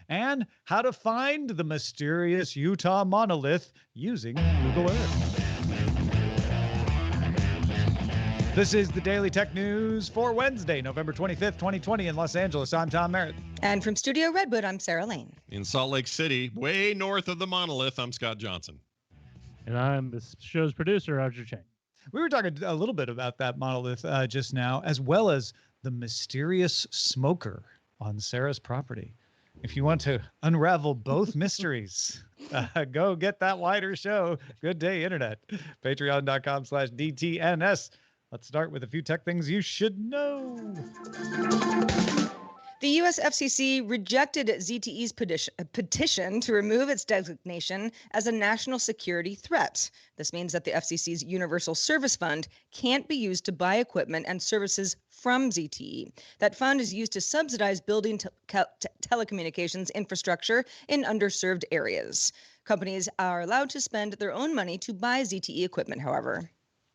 and how to find the mysterious Utah monolith using Google Earth. This is the Daily Tech News for Wednesday, November 25th, 2020 in Los Angeles. I'm Tom Merritt. And from Studio Redwood, I'm Sarah Lane. In Salt Lake City, way north of the monolith, I'm Scott Johnson. And I'm the show's producer, Roger Chang. We were talking a little bit about that monolith just now, as well as the mysterious smoker on Sarah's property. If you want to unravel both mysteries, go get that wider show. Good day, Internet. Patreon.com/DTNS. Let's start with a few tech things you should know. The U.S. FCC rejected ZTE's petition to remove its designation as a national security threat. This means that the FCC's Universal Service Fund can't be used to buy equipment and services from ZTE. That fund is used to subsidize building telecommunications infrastructure in underserved areas. Companies are allowed to spend their own money to buy ZTE equipment, however.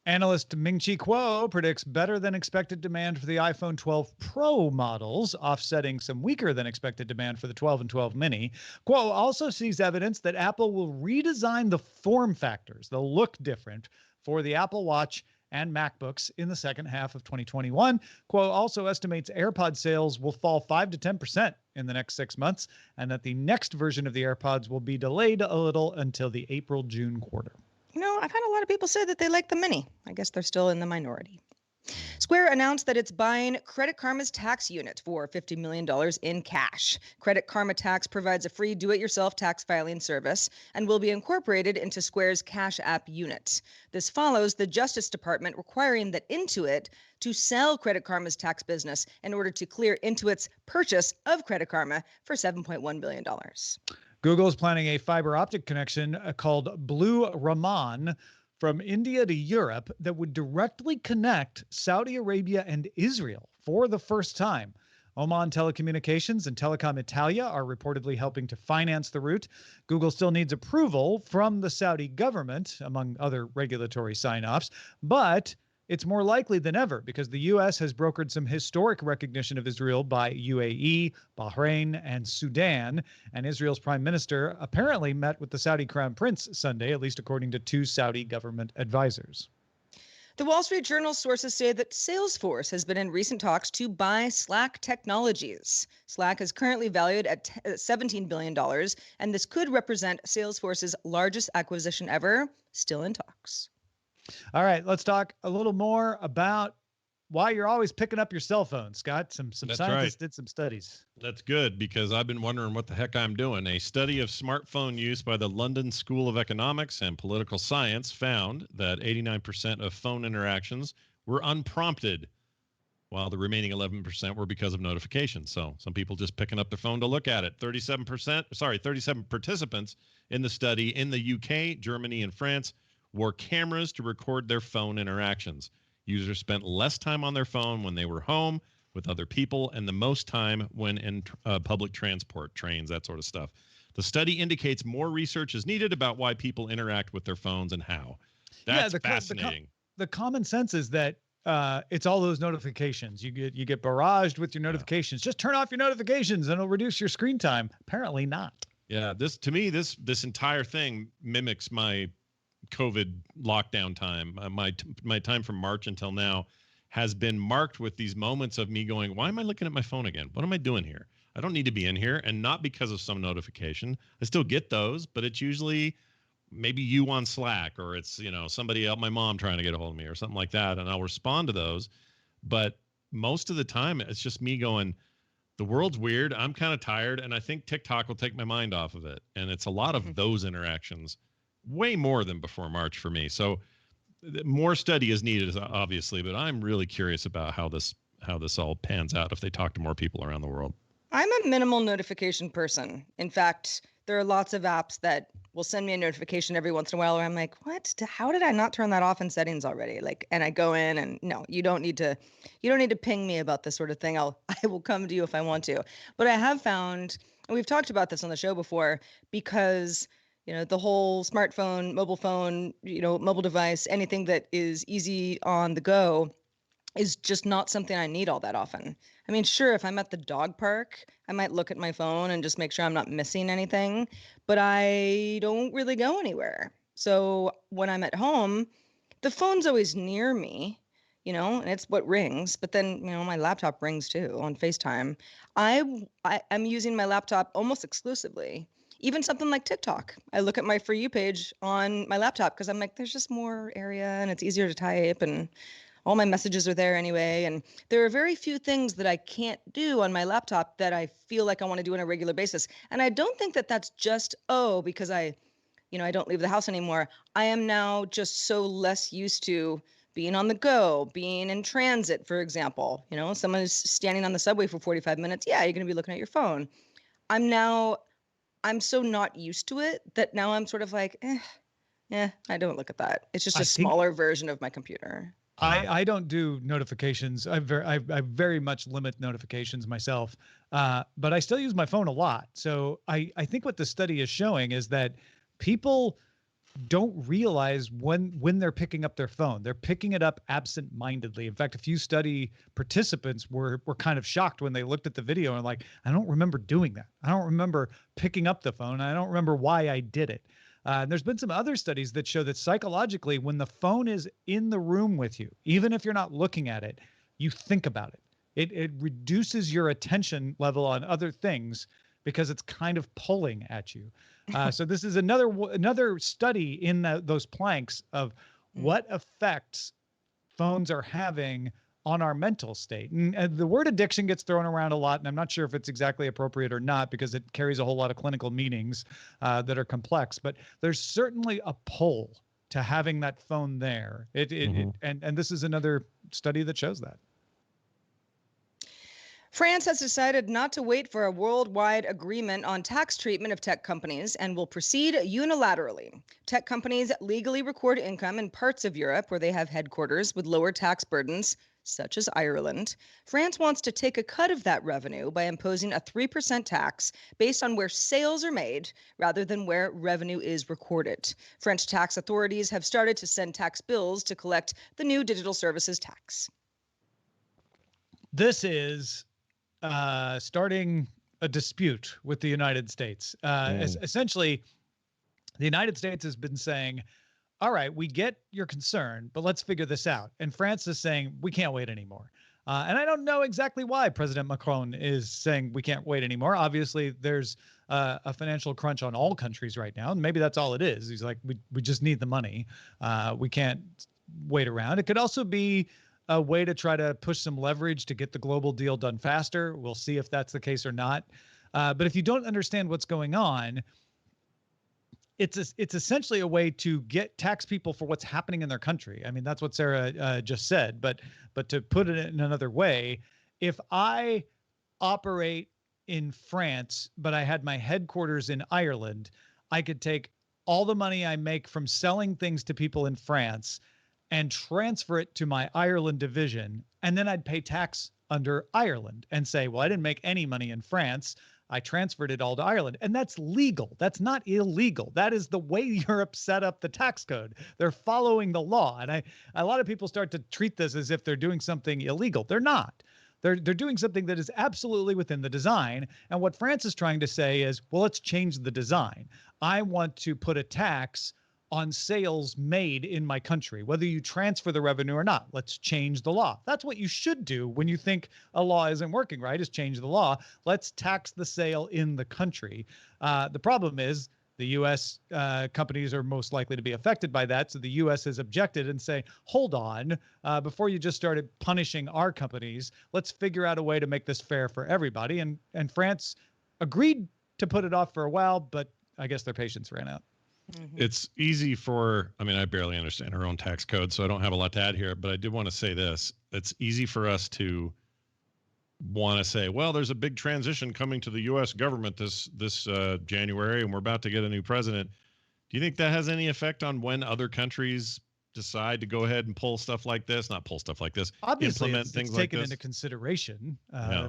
Analyst Ming-Chi Kuo predicts better than expected demand for the iPhone 12 Pro models, offsetting some weaker than expected demand for the 12 and 12 mini. Kuo also sees evidence that Apple will redesign the form factors. They'll look different for the Apple Watch and MacBooks in the second half of 2021. Kuo also estimates AirPod sales will fall 5 to 10% in the next 6 months, and that the next version of the AirPods will be delayed a little until the April-June quarter. You know, I've had a lot of people say that they like the Mini. I guess they're still in the minority. Square announced that it's buying Credit Karma's tax unit for $50 million in cash. Credit Karma Tax provides a free do-it-yourself tax filing service and will be incorporated into Square's Cash App unit. This follows the Justice Department requiring that Intuit to sell Credit Karma's tax business in order to clear Intuit's purchase of Credit Karma for $7.1 billion. Google is planning a fiber optic connection called Blue Raman from India to Europe that would directly connect Saudi Arabia and Israel for the first time. Oman Telecommunications and Telecom Italia are reportedly helping to finance the route. Google still needs approval from the Saudi government, among other regulatory sign-offs, but it's more likely than ever because the U.S. has brokered some historic recognition of Israel by UAE, Bahrain, and Sudan. And Israel's prime minister apparently met with the Saudi crown prince Sunday, at least according to 2 Saudi government advisors. The Wall Street Journal sources say that Salesforce has been in recent talks to buy Slack Technologies. Slack is currently valued at $17 billion, and this could represent Salesforce's largest acquisition ever, still in talks. All right, let's talk a little more about why you're always picking up your cell phone, Scott. Some scientists did some studies. That's good because I've been wondering what the heck I'm doing. A study of smartphone use by the London School of Economics and Political Science found that 89% of phone interactions were unprompted, while the remaining 11% were because of notifications. So some people just picking up their phone to look at it. 37 participants in the study in the UK, Germany, and France wore cameras to record their phone interactions. Users spent less time on their phone when they were home with other people and the most time when in public transport, trains, that sort of stuff. The study indicates more research is needed about why people interact with their phones and how. That's fascinating. The common sense is that it's all those notifications. You get barraged with your notifications. Just turn off your notifications and it'll reduce your screen time. Apparently not. Yeah, this entire thing mimics my COVID lockdown time. My time from March until now has been marked with these moments of me going, why am I looking at my phone again? What am I doing here? I don't need to be in here, and not because of some notification. I still get those, but it's usually maybe you on Slack, or it's, somebody else, my mom trying to get a hold of me or something like that, and I'll respond to those. But most of the time, it's just me going, the world's weird. I'm kind of tired, and I think TikTok will take my mind off of it. And it's a lot of those interactions. Way more than before March for me. So more study is needed, obviously, but I'm really curious about how this all pans out if they talk to more people around the world. I'm a minimal notification person. In fact, there are lots of apps that will send me a notification every once in a while where I'm like, what? How did I not turn that off in settings already? And I go in and no, you don't need to ping me about this sort of thing. I will come to you if I want to. But I have found, and we've talked about this on the show before, because the whole smartphone, mobile phone, mobile device, anything that is easy on the go is just not something I need all that often. I mean, sure, if I'm at the dog park, I might look at my phone and just make sure I'm not missing anything, but I don't really go anywhere. So when I'm at home, the phone's always near me, and it's what rings, but then, my laptop rings too on FaceTime. I'm using my laptop almost exclusively. Even something like TikTok. I look at my For You page on my laptop because I'm like, there's just more area and it's easier to type and all my messages are there anyway. And there are very few things that I can't do on my laptop that I feel like I want to do on a regular basis. And I don't think that that's just, because I don't leave the house anymore. I am now just so less used to being on the go, being in transit, for example. Someone is standing on the subway for 45 minutes. Yeah, you're going to be looking at your phone. I'm so not used to it that now I'm sort of like, I don't look at that. It's just a smaller version of my computer. I don't do notifications. I very much limit notifications myself, but I still use my phone a lot. So I think what the study is showing is that people don't realize when they're picking up their phone. They're picking it up absent-mindedly. In fact, a few study participants were kind of shocked when they looked at the video and like, I don't remember doing that. I don't remember picking up the phone. I don't remember why I did it. There's been some other studies that show that psychologically, when the phone is in the room with you, even if you're not looking at it, you think about it. It reduces your attention level on other things because it's kind of pulling at you. So this is another study in those planks of what effects phones are having on our mental state. And the word addiction gets thrown around a lot, and I'm not sure if it's exactly appropriate or not because it carries a whole lot of clinical meanings that are complex. But there's certainly a pull to having that phone there. And this is another study that shows that. France has decided not to wait for a worldwide agreement on tax treatment of tech companies and will proceed unilaterally. Tech companies legally record income in parts of Europe where they have headquarters with lower tax burdens, such as Ireland. France wants to take a cut of that revenue by imposing a 3% tax based on where sales are made rather than where revenue is recorded. French tax authorities have started to send tax bills to collect the new digital services tax. This is starting a dispute with the United States. Essentially, the United States has been saying, all right, we get your concern, but let's figure this out. And France is saying, we can't wait anymore. And I don't know exactly why President Macron is saying we can't wait anymore. Obviously, there's a financial crunch on all countries right now. And maybe that's all it is. He's like, we just need the money. We can't wait around. It could also be a way to try to push some leverage to get the global deal done faster. We'll see if that's the case or not. But if you don't understand what's going on, it's essentially a way to tax people for what's happening in their country. I mean, that's what Sarah just said. But to put it in another way, if I operate in France, but I had my headquarters in Ireland, I could take all the money I make from selling things to people in France and transfer it to my Ireland division. And then I'd pay tax under Ireland and say, well, I didn't make any money in France. I transferred it all to Ireland. And that's legal. That's not illegal. That is the way Europe set up the tax code. They're following the law. And a lot of people start to treat this as if they're doing something illegal. They're not. They're doing something that is absolutely within the design. And what France is trying to say is, well, let's change the design. I want to put a tax on sales made in my country, whether you transfer the revenue or not. Let's change the law. That's what you should do when you think a law isn't working, right? Is change the law. Let's tax the sale in the country. The problem is the U.S. Companies are most likely to be affected by that. So the U.S. has objected and say, hold on, before you just started punishing our companies, let's figure out a way to make this fair for everybody. And France agreed to put it off for a while, but I guess their patience ran out. It's easy I barely understand our own tax code, so I don't have a lot to add here, but I did want to say this. It's easy for us to want to say, well, there's a big transition coming to the U.S. government this January, and we're about to get a new president. Do you think that has any effect on when other countries decide to go ahead and pull stuff like this? Not pull stuff like this. Obviously, implement things like taken this? into consideration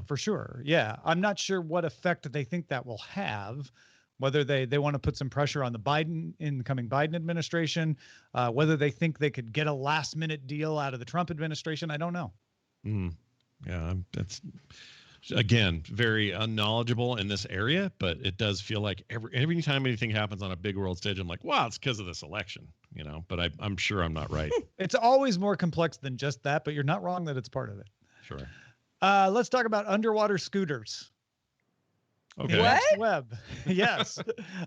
for sure. Yeah, I'm not sure what effect they think that will have. Whether they want to put some pressure on the incoming Biden administration, whether they think they could get a last minute deal out of the Trump administration, I don't know. Mm. Yeah, that's again very unknowledgeable in this area, but it does feel like every time anything happens on a big world stage, I'm like, wow, it's because of this election, But I'm sure I'm not right. It's always more complex than just that, but you're not wrong that it's part of it. Sure. Let's talk about underwater scooters. Okay. The What? next web, yes.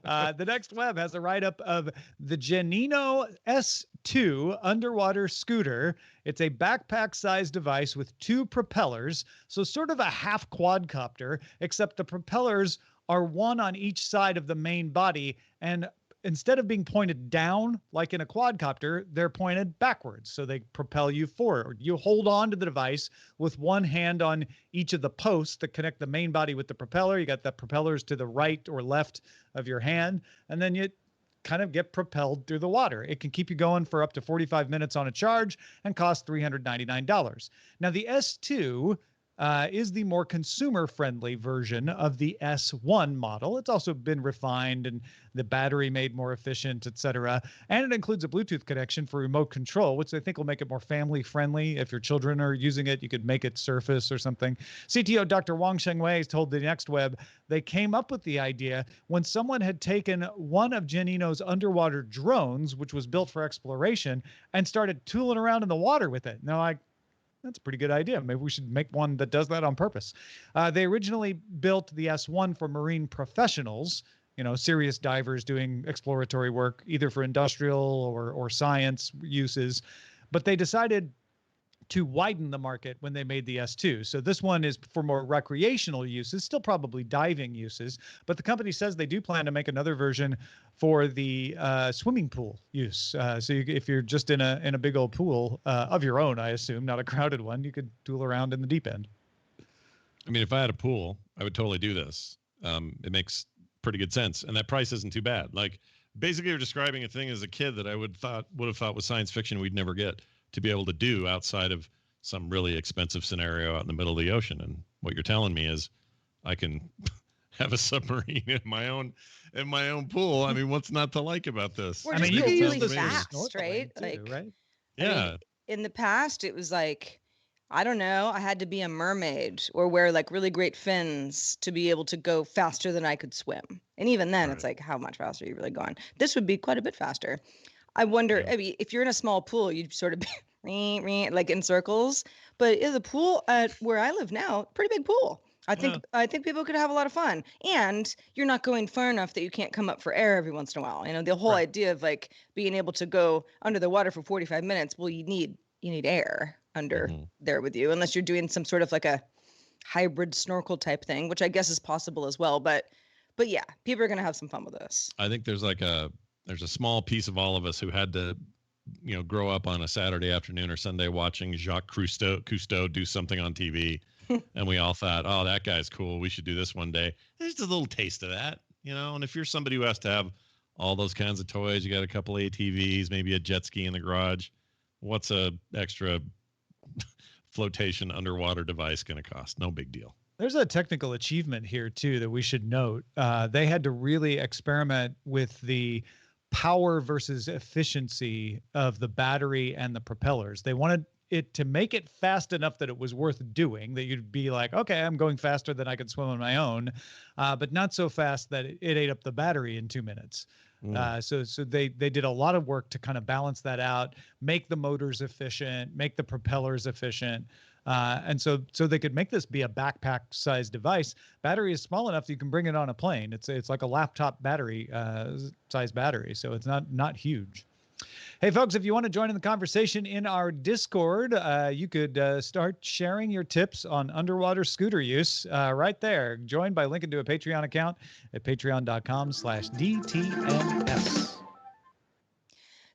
The next web has a write-up of the Genino S2 underwater scooter. It's a backpack-sized device with 2 propellers, so sort of a half quadcopter, except the propellers are one on each side of the main body, and instead of being pointed down like in a quadcopter, they're pointed backwards. So they propel you forward. You hold on to the device with one hand on each of the posts that connect the main body with the propeller. You got the propellers to the right or left of your hand, and then you kind of get propelled through the water. It can keep you going for up to 45 minutes on a charge and costs $399. Now, the S2 is the more consumer-friendly version of the S1 model. It's also been refined and the battery made more efficient, et cetera. And it includes a Bluetooth connection for remote control, which I think will make it more family-friendly. If your children are using it, you could make it Surface or something. CTO Dr. Wang Shengwei told the Next Web they came up with the idea when someone had taken one of Genino's underwater drones, which was built for exploration, and started tooling around in the water with it. Now, that's a pretty good idea. Maybe we should make one that does that on purpose. They originally built the S1 for marine professionals, serious divers doing exploratory work, either for industrial or science uses. But they decided to widen the market when they made the S2. So this one is for more recreational uses, still probably diving uses, but the company says they do plan to make another version for the swimming pool use. If you're just in a big old pool of your own, I assume, not a crowded one, you could tool around in the deep end. I mean, if I had a pool, I would totally do this. It makes pretty good sense, and that price isn't too bad. Like, basically, you're describing a thing as a kid that I would have thought was science fiction we'd never get to be able to do outside of some really expensive scenario out in the middle of the ocean. And what you're telling me is I can have a submarine in my own pool. I mean, what's not to like about this? Or I just mean, you go can really use this for fast, snorkeling right? too, right? I mean, Yeah. in the past, it was like, I don't know, I had to be a mermaid or wear like really great fins to be able to go faster than I could swim. And even then, it's like, how much faster are you really going? This would be quite a bit faster. I wonder, Yeah. I mean, if you're in a small pool, you'd sort of be like in circles. But in the pool at where I live now, pretty big pool. I think people could have a lot of fun, and you're not going far enough that you can't come up for air every once in a while. The whole idea of like being able to go under the water for 45 minutes. Well, you need air under there with you, unless you're doing some sort of like a hybrid snorkel type thing, which I guess is possible as well. But yeah, people are gonna have some fun with this. I think there's a small piece of all of us who had to, grow up on a Saturday afternoon or Sunday watching Jacques Cousteau do something on TV. And we all thought, oh, that guy's cool. We should do this one day. There's a little taste of that, and if you're somebody who has to have all those kinds of toys, you got a couple ATVs, maybe a jet ski in the garage, what's a extra flotation underwater device going to cost? No big deal. There's a technical achievement here too that we should note. They had to really experiment with the power versus efficiency of the battery and the propellers. They wanted it to make it fast enough that it was worth doing, that you'd be like, okay, I'm going faster than I could swim on my own, but not so fast that it ate up the battery in 2 minutes. So they did a lot of work to kind of balance that out, make the motors efficient, make the propellers efficient. And so they could make this be a backpack sized device. Battery is small enough that you can bring it on a plane. It's like a laptop battery, size battery. So it's not huge. Hey folks, if you want to join in the conversation in our Discord, you could start sharing your tips on underwater scooter use right there. Join by linking to a Patreon account at patreon.com/DTNS.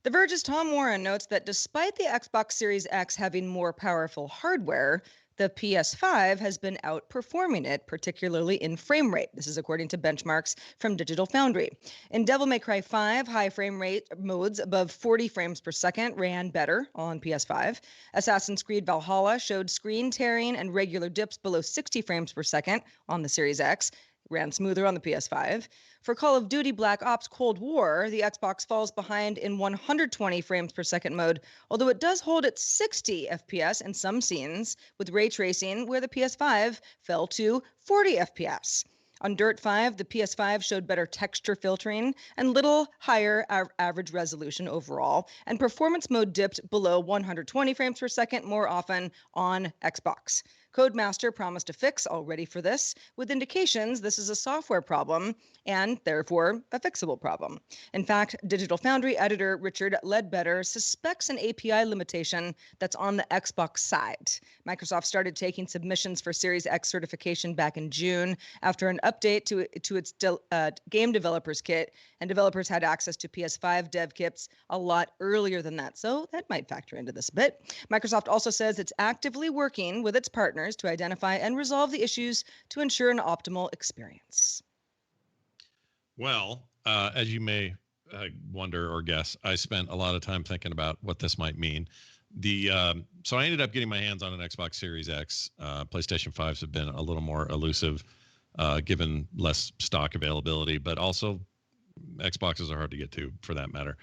The Verge's Tom Warren notes that despite the Xbox Series X having more powerful hardware, the PS5 has been outperforming it, particularly in frame rate. This is according to benchmarks from Digital Foundry. In Devil May Cry 5, high frame rate modes above 40 frames per second ran better on PS5. Assassin's Creed Valhalla showed screen tearing and regular dips below 60 frames per second on the Series X. ran smoother on the PS5. For Call of Duty Black Ops Cold War, the Xbox falls behind in 120 frames per second mode, although it does hold at 60 FPS in some scenes, with ray tracing, where the PS5 fell to 40 FPS. On Dirt 5, the PS5 showed better texture filtering and little higher average resolution overall, and performance mode dipped below 120 frames per second more often on Xbox. Codemaster promised a fix already for this, with indications this is a software problem and therefore a fixable problem. In fact, Digital Foundry editor Richard Ledbetter suspects an API limitation that's on the Xbox side. Microsoft started taking submissions for Series X certification back in June after an update to its game developers kit, and developers had access to PS5 dev kits a lot earlier than that, so that might factor into this a bit. Microsoft also says it's actively working with its partners to identify and resolve the issues to ensure an optimal experience. Well, as you may wonder or guess, I spent a lot of time thinking about what this might mean. So I ended up getting my hands on an Xbox Series X. PlayStation 5s have been a little more elusive, given less stock availability, but also Xboxes are hard to get to, for that matter.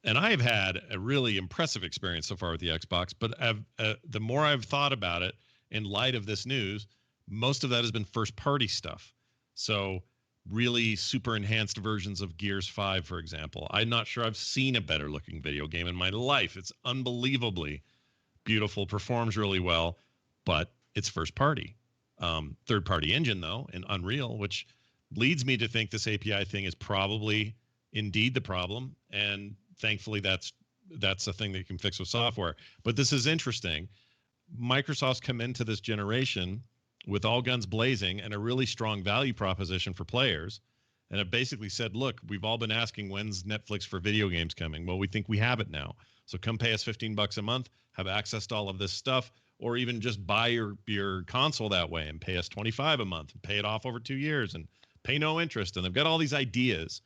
And I've had a really impressive experience so far with the Xbox, but the more I've thought about it in light of this news, most of that has been first-party stuff. So really super enhanced versions of Gears 5, for example. I'm not sure I've seen a better-looking video game in my life. It's unbelievably beautiful, performs really well, but it's first-party. Third-party engine, though, in Unreal, which leads me to think this API thing is probably indeed the problem, and thankfully that's a thing that you can fix with software. But this is interesting. Microsoft's come into this generation with all guns blazing and a really strong value proposition for players, and have basically said, look, we've all been asking, when's Netflix for video games coming? Well, we think we have it now. So come pay us $15 a month, have access to all of this stuff, or even just buy your console that way and pay us $25 a month and pay it off over 2 years and pay no interest. And they've got all these ideas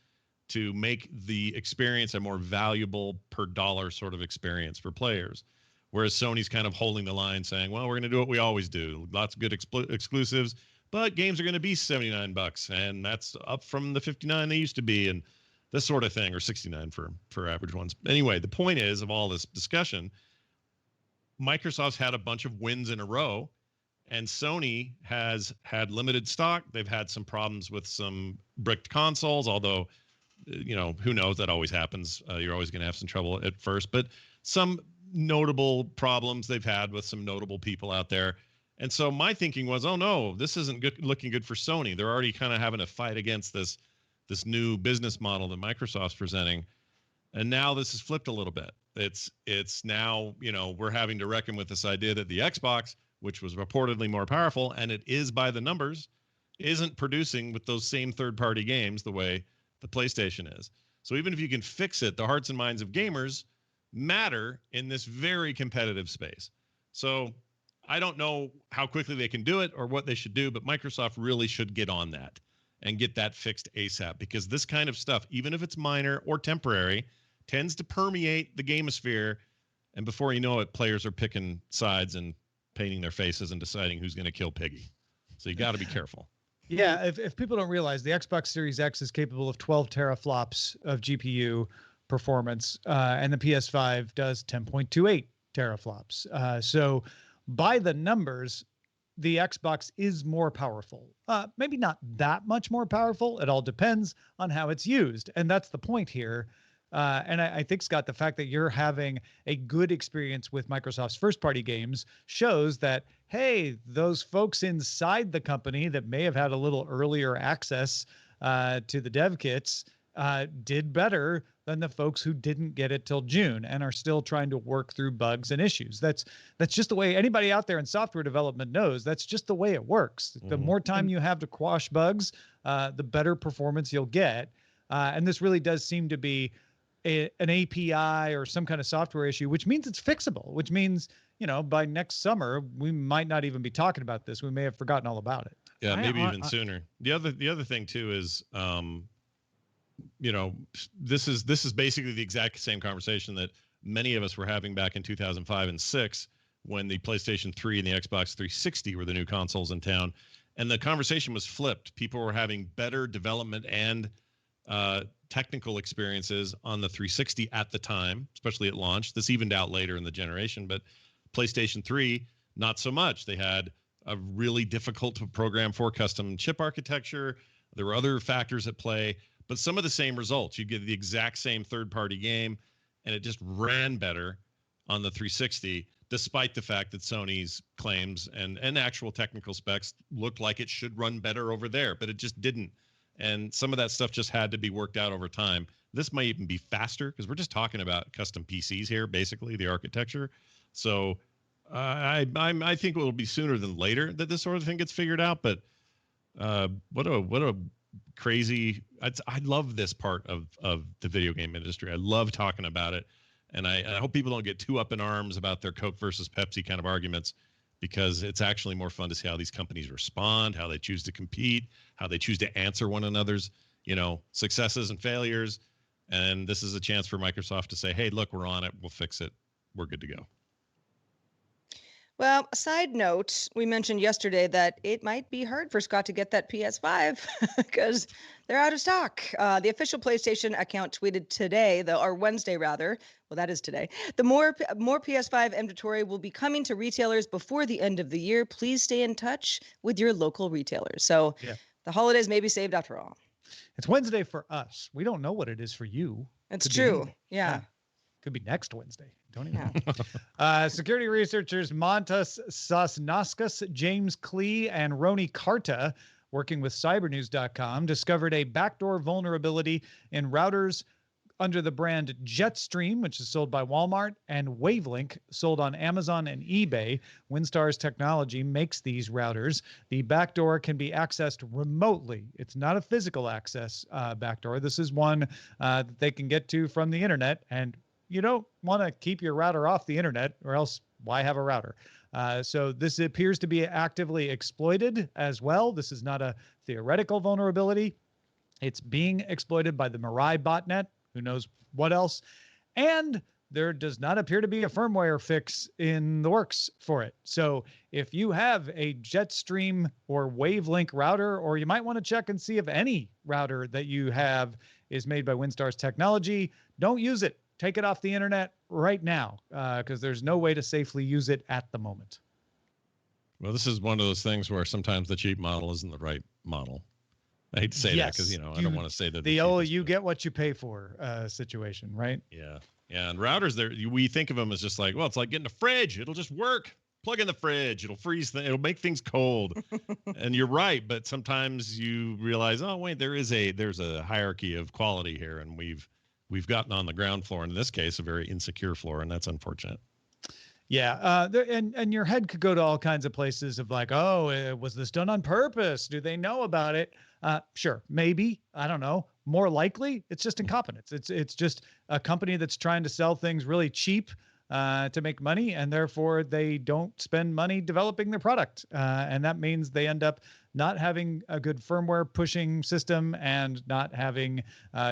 to make the experience a more valuable per dollar sort of experience for players. Whereas Sony's kind of holding the line saying, well, we're going to do what we always do. Lots of good exclusives, but games are going to be $79, and that's up from the $59 they used to be, and this sort of thing, or $69 for average ones. Anyway, the point is of all this discussion, Microsoft's had a bunch of wins in a row, and Sony has had limited stock. They've had some problems with some bricked consoles, although, who knows, that always happens. You're always going to have some trouble at first, but some notable problems they've had with some notable people out there. And so my thinking was, oh no, this isn't looking good for Sony. They're already kind of having a fight against this new business model that Microsoft's presenting. And now this is flipped a little bit. It's now, we're having to reckon with this idea that the Xbox, which was reportedly more powerful, and it is by the numbers, isn't producing with those same third-party games the way the PlayStation is. So even if you can fix it, the hearts and minds of gamers matter in this very competitive space. So I don't know how quickly they can do it or what they should do, but Microsoft really should get on that and get that fixed ASAP, because this kind of stuff, even if it's minor or temporary, tends to permeate the gamosphere, and before you know it, players are picking sides and painting their faces and deciding who's going to kill Piggy. So you got to be careful. Yeah, if people don't realize, the Xbox Series X is capable of 12 teraflops of GPU performance, and the PS5 does 10.28 teraflops. So by the numbers, the Xbox is more powerful. Maybe not that much more powerful. It all depends on how it's used. And that's the point here. And I think, Scott, the fact that you're having a good experience with Microsoft's first-party games shows that, hey, those folks inside the company that may have had a little earlier access to the dev kits did better than the folks who didn't get it till June and are still trying to work through bugs and issues. That's just the way anybody out there in software development knows. That's just the way it works. The more time you have to quash bugs, the better performance you'll get. And this really does seem to be an API or some kind of software issue, which means it's fixable, which means, by next summer, we might not even be talking about this. We may have forgotten all about it. Yeah, maybe even sooner. The other thing too is, this is basically the exact same conversation that many of us were having back in 2005 and 2006 when the PlayStation 3 and the Xbox 360 were the new consoles in town. And the conversation was flipped. People were having better development and technical experiences on the 360 at the time, especially at launch. This evened out later in the generation, but PlayStation 3, not so much. They had a really difficult to program for custom chip architecture. There were other factors at play, but some of the same results. You get the exact same third-party game, and it just ran better on the 360, despite the fact that Sony's claims and actual technical specs looked like it should run better over there, but it just didn't. And some of that stuff just had to be worked out over time. This might even be faster because we're just talking about custom PCs here, basically the architecture. So I think it will be sooner than later that this sort of thing gets figured out. But what a crazy! I love this part of the video game industry. I love talking about it, and I hope people don't get too up in arms about their Coke versus Pepsi kind of arguments, because it's actually more fun to see how these companies respond, how they choose to compete, how they choose to answer one another's, successes and failures. And this is a chance for Microsoft to say, hey, look, we're on it. We'll fix it. We're good to go. Well, a side note, we mentioned yesterday that it might be hard for Scott to get that PS5 because they're out of stock. The official PlayStation account tweeted today, or Wednesday rather. Well, that is today. The more PS5 inventory will be coming to retailers before the end of the year. Please stay in touch with your local retailers. So the holidays may be saved after all. It's Wednesday for us. We don't know what it is for you. It's true. Yeah. Could be next Wednesday. Don't even know. Security researchers Montas Sosnauskas, James Klee, and Roni Karta, working with cybernews.com, discovered a backdoor vulnerability in routers under the brand Jetstream, which is sold by Walmart, and Wavelink, sold on Amazon and eBay. WinStar's technology makes these routers. The backdoor can be accessed remotely. It's not a physical access backdoor. This is one that they can get to from the internet, and you don't want to keep your router off the internet, or else why have a router? So this appears to be actively exploited as well. This is not a theoretical vulnerability. It's being exploited by the Mirai botnet. Who knows what else? And there does not appear to be a firmware fix in the works for it. So if you have a Jetstream or Wavelink router, or you might want to check and see if any router that you have is made by WinStar's technology, don't use it. Take it off the internet right now, because there's no way to safely use it at the moment. Well, this is one of those things where sometimes the cheap model isn't the right model. I hate to say that because, I don't want to say that. You get what you pay for situation, right? Yeah. Yeah. And routers, we think of them as just like, well, it's like getting a fridge. It'll just work. Plug in the fridge. It'll freeze. It'll make things cold. And you're right. But sometimes you realize, oh, wait, there's a hierarchy of quality here. And we've gotten on the ground floor, in this case, a very insecure floor, and that's unfortunate. Yeah, and your head could go to all kinds of places of like, oh, was this done on purpose? Do they know about it? Sure, maybe. I don't know. More likely, it's just incompetence. It's just a company that's trying to sell things really cheap to make money, and therefore they don't spend money developing their product. And that means they end up not having a good firmware pushing system and not having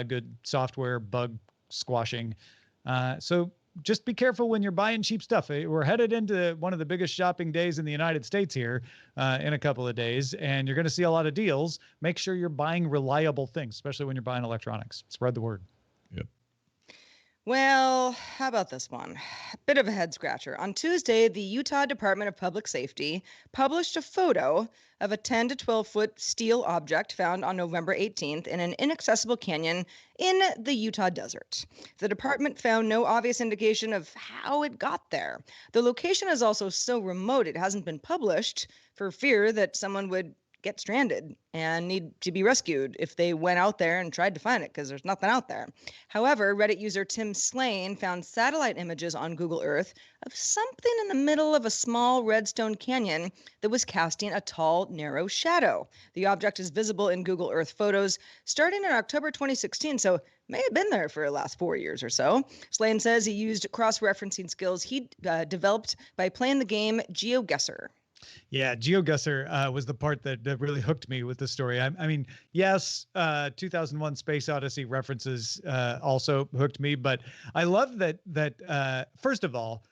good software bug squashing. So just be careful when you're buying cheap stuff. We're headed into one of the biggest shopping days in the United States here in a couple of days, and you're going to see a lot of deals. Make sure you're buying reliable things, especially when you're buying electronics. Spread the word. Yep. Well, how about this one? Bit of a head scratcher. On Tuesday, the Utah Department of Public Safety published a photo of a 10 to 12 foot steel object found on November 18th in an inaccessible canyon in the Utah desert. The department found no obvious indication of how it got there. The location is also so remote it hasn't been published for fear that someone would get stranded and need to be rescued if they went out there and tried to find it, because there's nothing out there. However, Reddit user Tim Slane found satellite images on Google Earth of something in the middle of a small redstone canyon that was casting a tall, narrow shadow. The object is visible in Google Earth photos starting in October 2016, so may have been there for the last 4 years or so. Slane says he used cross-referencing skills he developed by playing the game GeoGuessr. Yeah, GeoGuessr was the part that really hooked me with the story. I mean, yes, 2001 Space Odyssey references also hooked me, but I love that first of all,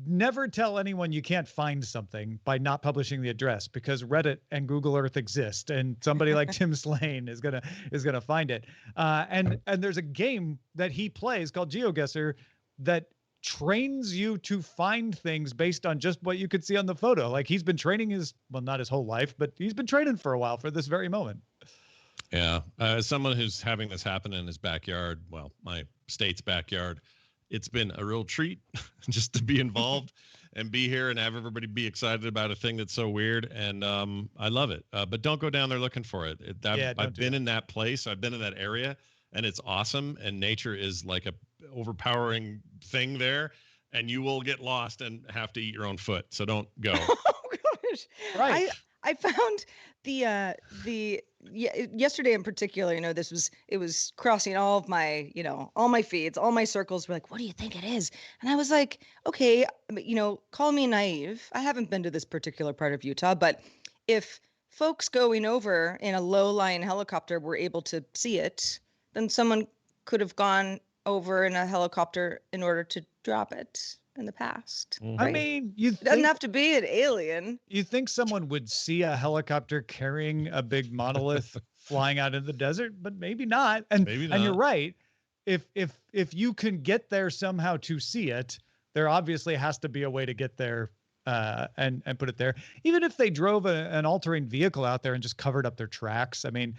never tell anyone you can't find something by not publishing the address, because Reddit and Google Earth exist, and somebody like Tim Slane is gonna find it. And there's a game that he plays called GeoGuessr that trains you to find things based on just what you could see on the photo. Like, he's been training not his whole life, but he's been training for a while for this very moment. Yeah. As someone who's having this happen in his backyard, well, my state's backyard, it's been a real treat just to be involved and be here and have everybody be excited about a thing that's so weird. And I love it. But don't go down there looking for it. I've been in that place. I've been in that area, and it's awesome. And nature is like a overpowering thing there, and you will get lost and have to eat your own foot. So don't go. Oh gosh. Right. I found yesterday in particular, it was crossing all of my, all my feeds, all my circles were like, what do you think it is? And I was like, okay, call me naive. I haven't been to this particular part of Utah, but if folks going over in a low-lying helicopter were able to see it, then someone could have gone over in a helicopter in order to drop it in the past. Mhm. I mean, It doesn't have to be an alien. You think someone would see a helicopter carrying a big monolith flying out in the desert, but maybe not. And Maybe and you're not. right. If you can get there somehow to see it, there obviously has to be a way to get there and put it there. Even if they drove an all-terrain vehicle out there and just covered up their tracks. I mean,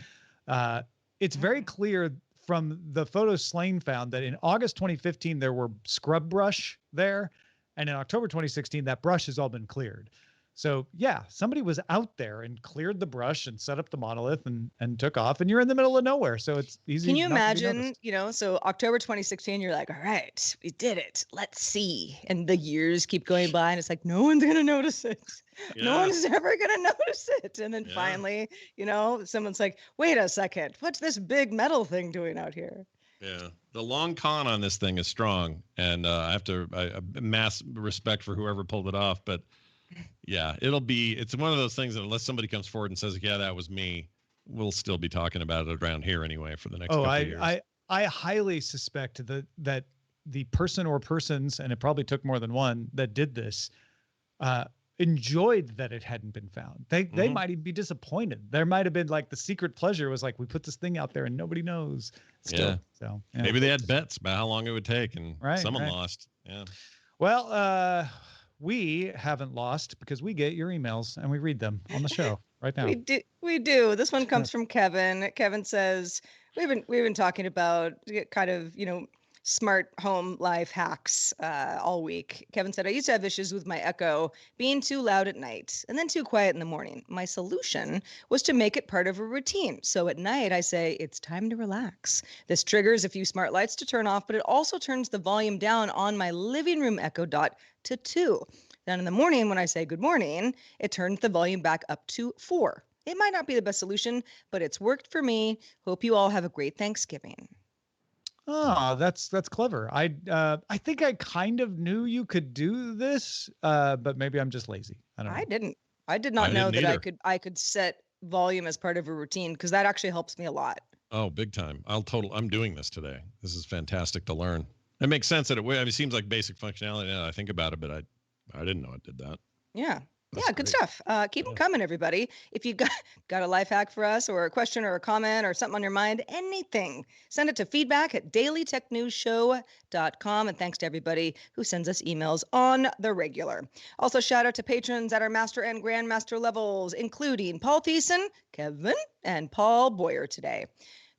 it's very clear from the photos Slane found that in August 2015, there were scrub brush there. And in October 2016, that brush has all been cleared. So yeah, somebody was out there and cleared the brush and set up the monolith and took off, and you're in the middle of nowhere. So it's easy. Can you not to be imagine, noticed. so October 2016, you're like, all right, we did it. Let's see. And the years keep going by and it's like, no one's going to notice it. No Yeah. one's ever going to notice it. And then Yeah. finally, someone's like, wait a second, what's this big metal thing doing out here? Yeah, the long con on this thing is strong, and I have mass respect for whoever pulled it off. But yeah, it's one of those things that unless somebody comes forward and says, yeah, that was me, we'll still be talking about it around here anyway for the next couple of years. I highly suspect that the person or persons, and it probably took more than one, that did this, enjoyed that it hadn't been found. They might even be disappointed. There might have been like the secret pleasure was like, we put this thing out there and nobody knows still. Yeah. So yeah. Maybe they had bets about how long it would take, and someone lost. Yeah. Well, we haven't lost because we get your emails and we read them on the show right now. We do. This one comes from Kevin. Kevin says, we've been talking about kind of, smart home life hacks all week. Kevin said, I used to have issues with my Echo being too loud at night and then too quiet in the morning. My solution was to make it part of a routine. So at night, I say, it's time to relax. This triggers a few smart lights to turn off, but it also turns the volume down on my living room Echo Dot to 2. Then in the morning, when I say good morning, it turns the volume back up to 4. It might not be the best solution, but it's worked for me. Hope you all have a great Thanksgiving. Oh, that's clever. I think I kind of knew you could do this, but maybe I'm just lazy. I don't know. I did not know didn't that either. I could set volume as part of a routine, because that actually helps me a lot. Oh, big time. I'm doing this today. This is fantastic to learn. It makes sense that it seems like basic functionality now that I think about it, but I didn't know it did that. Yeah. That's Yeah, good great. stuff. Keep them coming, everybody. If you got a life hack for us, or a question or a comment or something on your mind, anything, send it to feedback@dailytechnewsshow.com. And thanks to everybody who sends us emails on the regular. Also, shout out to patrons at our master and grandmaster levels, including Paul Thiessen, Kevin, and Paul Boyer today.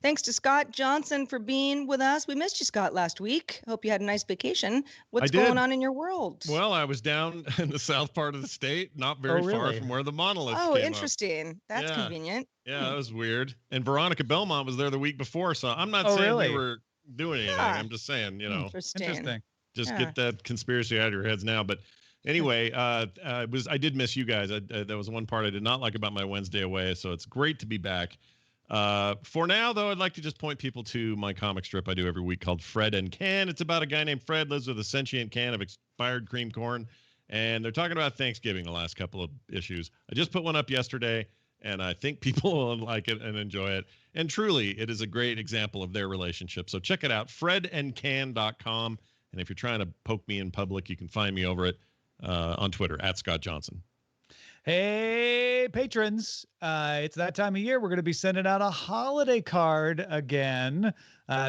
Thanks to Scott Johnson for being with us. We missed you, Scott, last week. Hope you had a nice vacation. What's going on in your world? Well, I was down in the south part of the state, not very far really? from where the monolith Oh, came up. interesting. That's convenient. Yeah, that was weird. And Veronica Belmont was there the week before, so I'm not Oh, saying really? we were doing anything. Yeah. I'm just saying, Interesting. just Yeah. get that conspiracy out of your heads now. But anyway, I did miss you guys. That was one part I did not like about my Wednesday away, so it's great to be back. For now, though, I'd like to just point people to my comic strip I do every week called Fred and Can. It's about a guy named Fred, lives with a sentient can of expired cream corn, and they're talking about Thanksgiving the last couple of issues. I just put one up yesterday, and I think people will like it and enjoy it. And truly, it is a great example of their relationship. So check it out, fredandcan.com, And if you're trying to poke me in public, you can find me over on Twitter at Scott Johnson. Hey, patrons, it's that time of year. We're going to be sending out a holiday card again.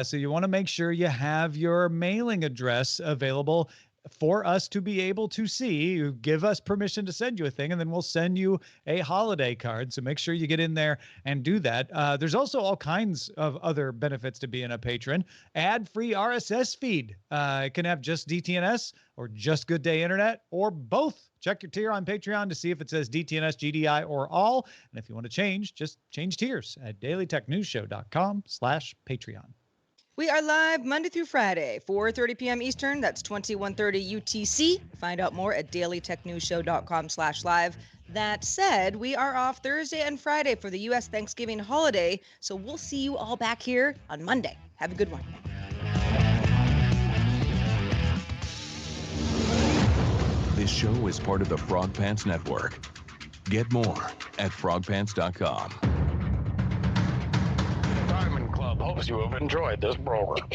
So you want to make sure you have your mailing address available for us to be able to see. You give us permission to send you a thing, and then we'll send you a holiday card. So make sure you get in there and do that. There's also all kinds of other benefits to being a patron. Ad-free RSS feed. It can have just DTNS or just Good Day Internet or both. Check your tier on Patreon to see if it says DTNS, GDI, or all. And if you want to change, just change tiers at dailytechnewsshow.com/Patreon. We are live Monday through Friday, 4:30 p.m. Eastern. That's 21:30 UTC. Find out more at dailytechnewsshow.com/live. That said, we are off Thursday and Friday for the U.S. Thanksgiving holiday, so we'll see you all back here on Monday. Have a good one. This show is part of the Frog Pants Network. Get more at frogpants.com. The Diamond Club hopes you have enjoyed this program.